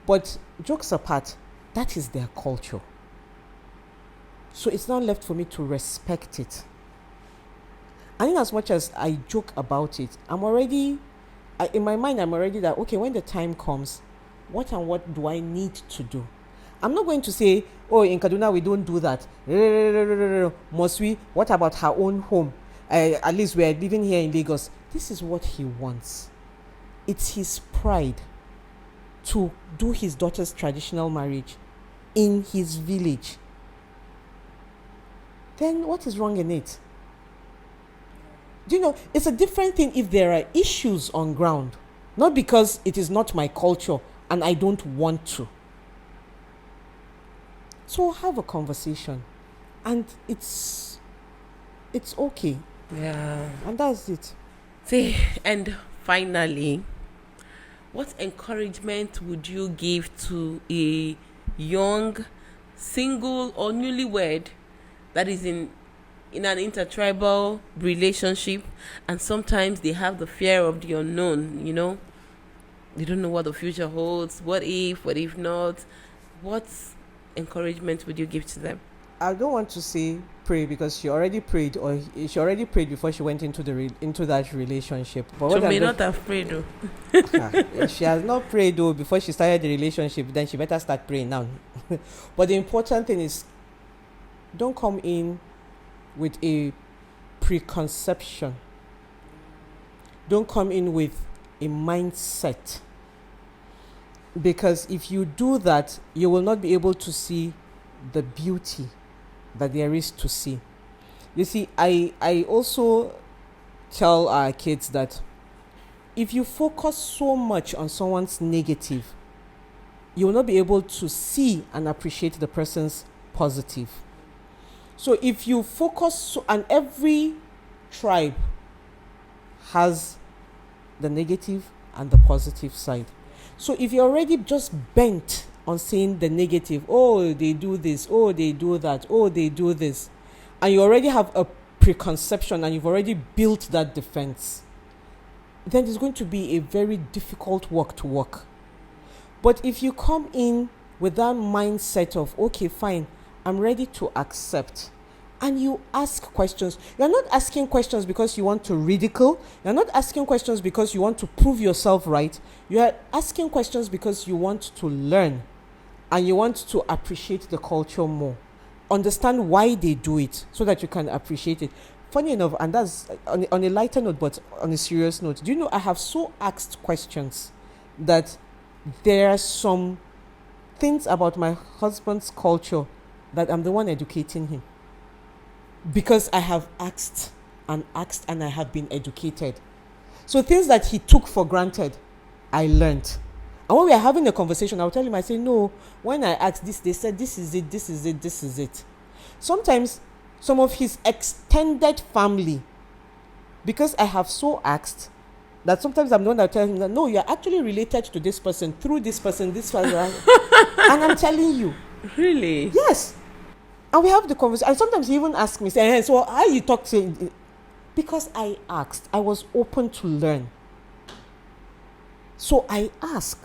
But jokes apart, that is their culture. So it's now left for me to respect it. And in as much as I joke about it, in my mind, I'm already that, okay, when the time comes, what do I need to do? I'm not going to say, oh, in Kaduna, we don't do that. Must we? What about her own home? At least we're living here in Lagos. This is what he wants. It's his pride to do his daughter's traditional marriage in his village. Then what is wrong in it? It's a different thing if there are issues on ground, not because it is not my culture and I don't want to. So have a conversation, and it's okay. Yeah. And that's it. See, and finally, what encouragement would you give to a young, single or newlywed that is in an intertribal relationship, and sometimes they have the fear of the unknown, They don't know what the future holds. What if not? What encouragement would you give to them? I don't want to say pray, because she already prayed, or she already prayed before she went into that relationship. But she may not have prayed though. If she has not prayed though before she started the relationship, then she better start praying now. But the important thing is, don't come in with a preconception. Don't come in with a mindset. Because if you do that, you will not be able to see the beauty that there is to see. You see, I also tell our kids that if you focus so much on someone's negative, you will not be able to see and appreciate the person's positive. So if you focus, and every tribe has the negative and the positive side. So if you're already just bent on saying the negative, oh, they do this, oh, they do that, oh, they do this, and you already have a preconception and you've already built that defense, then it's going to be a very difficult walk to walk. But if you come in with that mindset of, okay, fine, I'm ready to accept, and you ask questions. You're not asking questions because you want to ridicule. You're not asking questions because you want to prove yourself right. You're asking questions because you want to learn and you want to appreciate the culture more. Understand why they do it so that you can appreciate it. Funny enough, and that's on a lighter note, but on a serious note, do you know I have so asked questions that there are some things about my husband's culture that I'm the one educating him. Because I have asked and I have been educated. So things that he took for granted, I learned. And when we are having a conversation, I'll tell him, I say, no, when I asked this, they said, this is it, this is it, this is it. Sometimes some of his extended family, because I have so asked, That sometimes I'm the one that tells him that no, you're actually related to this person through this person, and I'm telling you, Really? yes. And we have the conversation. And sometimes he even asks me, say, hey, so how you talk to him? Because I asked, I was open to learn. So I ask.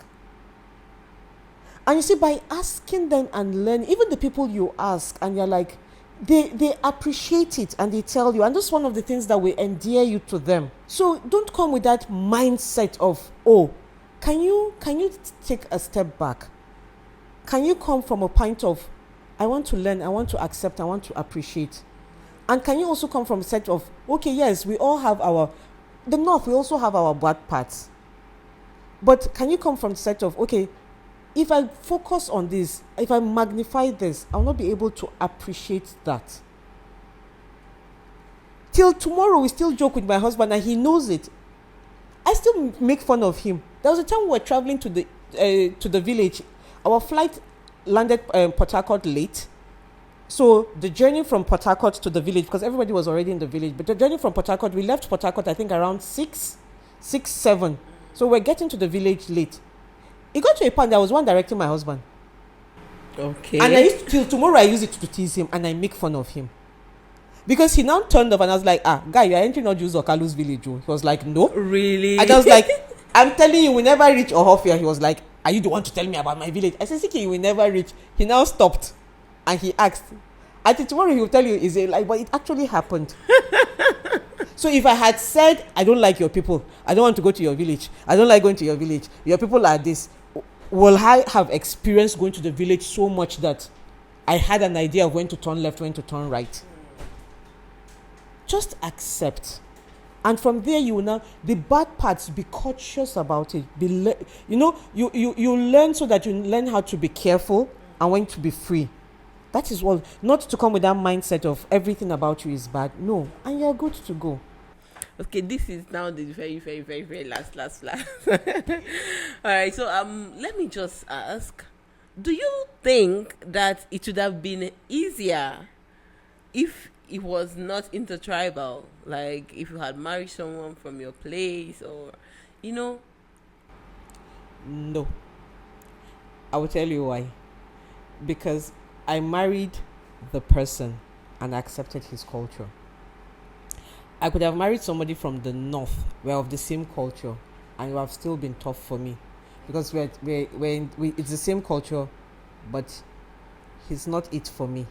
And you see, by asking them and learning, even the people you ask, and you're like, they appreciate it and they tell you. And that's one of the things that will endear you to them. So don't come with that mindset of, oh, can you take a step back? Can you come from a point of, I want to learn, I want to accept, I want to appreciate? And can you also come from a set of, okay, yes, we all have the North, we also have our bad parts. But can you come from the set of, okay, if I focus on this, if I magnify this, I'll not be able to appreciate that. Till tomorrow, we still joke with my husband and he knows it. I still make fun of him. There was a time we were traveling to the village. Our flight landed Port Harcourt late. So the journey from Port Harcourt to the village, because everybody was already in the village, but the journey from Port Harcourt, we left Port Harcourt, I think around 7. So we're getting to the village late. It got to a point that I was one directing my husband. Okay. And till tomorrow I use it to tease him and I make fun of him. Because he now turned up and I was like, guy, you're entering not Jews or Kalu's village. He was like, no. Really? And I was like, I'm telling you, we never reach Ohofia. He was like, are you the one to tell me about my village? I said, Siki, we never reach. He now stopped and he asked. I think tomorrow he will tell you, is it like, but it actually happened. So if I had said, I don't like your people, I don't want to go to your village, I don't like going to your village, your people are this, will I have experienced going to the village so much that I had an idea of when to turn left, when to turn right? Just accept. And from there, you will now, the bad parts, be cautious about it. You learn so that you learn how to be careful and when to be free. That is all. Not to come with that mindset of everything about you is bad. No. And you're good to go. Okay, this is now the very, very, very, very last. All right, so let me just ask, do you think that it would have been easier if it was not intertribal? Like if you had married someone from your place or, No. I will tell you why. Because I married the person and accepted his culture. I could have married somebody from the North. We're of the same culture, and it would have still been tough for me, because it's the same culture, but he's not it for me.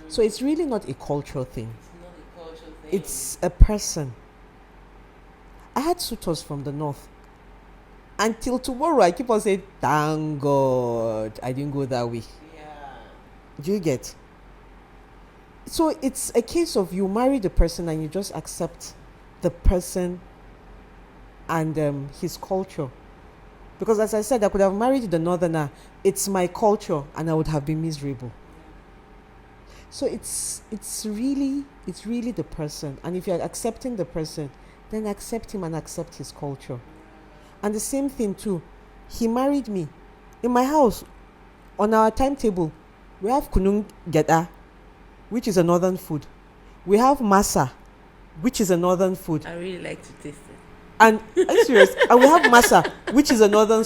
So it's really not a cultural thing. It's a person. I had suitors from the North. Until tomorrow, I keep on saying, thank God I didn't go that way. Do you get? So it's a case of you marry the person and you just accept the person and his culture. Because as I said, I could have married the Northerner. It's my culture and I would have been miserable. So it's really the person. And if you're accepting the person, then accept him and accept his culture. And the same thing too. He married me. In my house, on our timetable, we have kunung geda, which is a northern food. We have masa, which is a northern food. I really like to taste it. And are you serious? And we have masa, which is a northern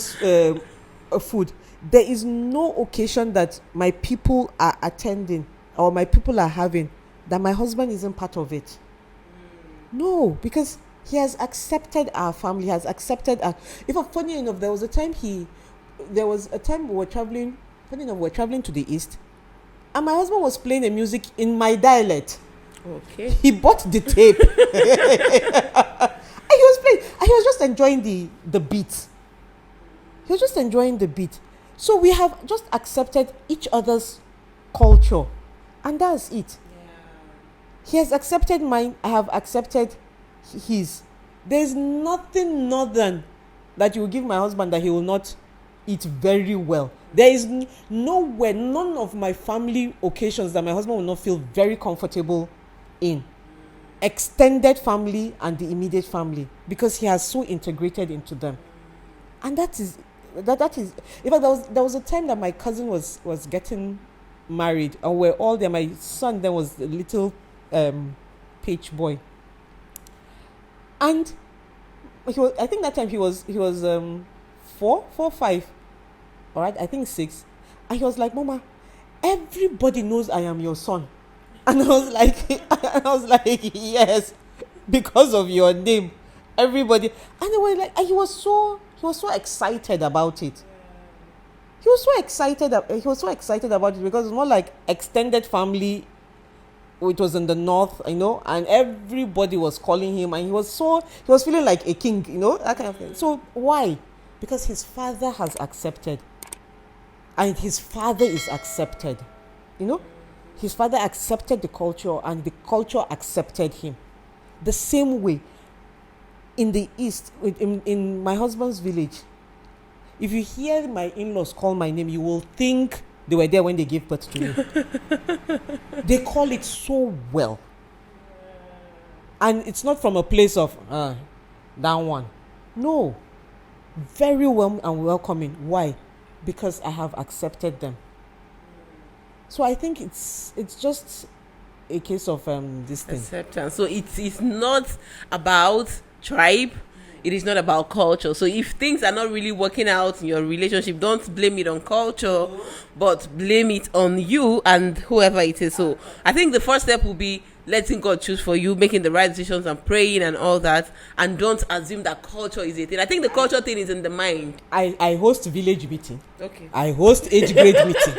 food. There is no occasion that my people are attending or my people are having that my husband isn't part of it. No, because he has accepted our family, has accepted our... Funny enough, there was a time we were traveling, funny enough, we were traveling to the east, and my husband was playing a music in my dialect. Okay. He bought the tape. And he was playing, and he was just enjoying the beat. He was just enjoying the beat. So we have just accepted each other's culture, and that's it. He has accepted mine, I have accepted his. There's nothing northern that you will give my husband that he will not eat very well. There is nowhere, none of my family occasions that my husband will not feel very comfortable in. Extended family and the immediate family, because he has so integrated into them. And that is in fact, there was a time that my cousin was getting married and we're all there. My son then was a little page boy, and I think that time he was 5. All right, I think 6. And he was like, Mama, everybody knows I am your son. And I was like, yes, because of your name, everybody. And they were like, and he was so excited about it. He was so excited about it because it's more like extended family. It was in the north, and everybody was calling him, and he was feeling like a king, that kind of thing. So why? Because his father has accepted, and his father is accepted. His father accepted the culture, and the culture accepted him. The same way in the east, in my husband's village, if you hear my in-laws call my name, you will think they were there when they gave birth to me. They call it so well. And it's not from a place of, that one. No. Very warm and welcoming. Why? Because I have accepted them. So I think it's just a case of this thing. Acceptance. So it is not about tribe. It is not about culture. So if things are not really working out in your relationship, don't blame it on culture, but blame it on you and whoever it is. So I think the first step will be letting God choose for you, making the right decisions and praying and all that, and don't assume that culture is a thing. I think the culture thing is in the mind. I host village meeting. Okay. I host age grade meeting.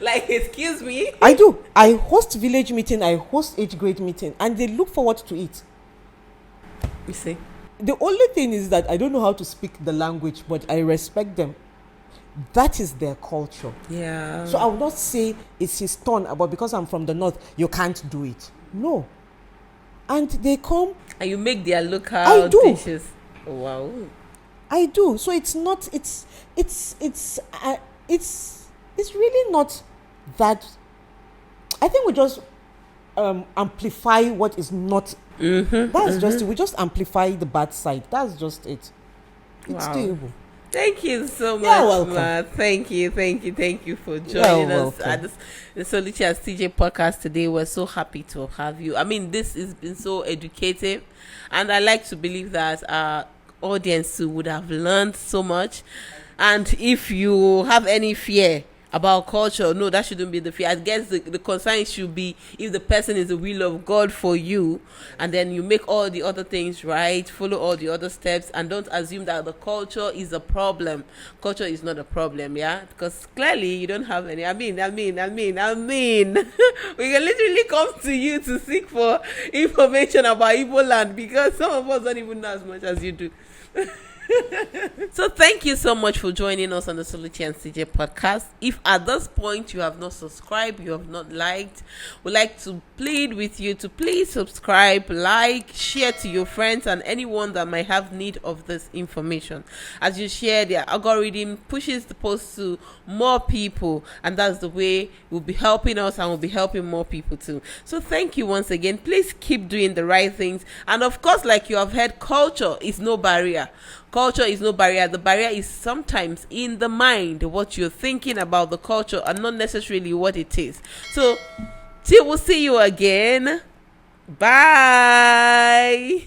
Like, excuse me? I do. I host village meeting. I host age grade meeting, and they look forward to it. You see? The only thing is that I don't know how to speak the language, but I respect them. That is their culture. Yeah. So I would not say it's his turn, but because I'm from the north, you can't do it. No. And they come. And you make their local dishes. Oh, wow. I do. So it's not. It's really not that. I think we just amplify what is not. That's just it. We just amplify the bad side. That's just it. It's doable. Thank you so much, welcome. Ma. Thank you for joining us at the Soluchi Ceejay Podcast today. We're so happy to have you. I mean, this has been so educative, and I like to believe that our audience too would have learned so much. And if you have any fear about culture, no, that shouldn't be the fear. I guess the concern should be if the person is the will of God for you, and then you make all the other things right, follow all the other steps, and don't assume that the culture is a problem. Culture is not a problem, yeah, because clearly you don't have any. I mean we can literally come to you to seek for information about Igbo land, because some of us don't even know as much as you do. So thank you so much for joining us on the Soluchi Ceejay Podcast. If at this point you have not subscribed, you have not liked, we'd like to plead with you to please subscribe, like, share to your friends and anyone that might have need of this information. As you share, the algorithm pushes the post to more people, and that's the way it will be helping us and will be helping more people too. So thank you once again. Please keep doing the right things, and of course, like you have heard, culture is no barrier. Culture is no barrier. The barrier is sometimes in the mind, what you're thinking about the culture and not necessarily what it is. So till we'll see you again. Bye.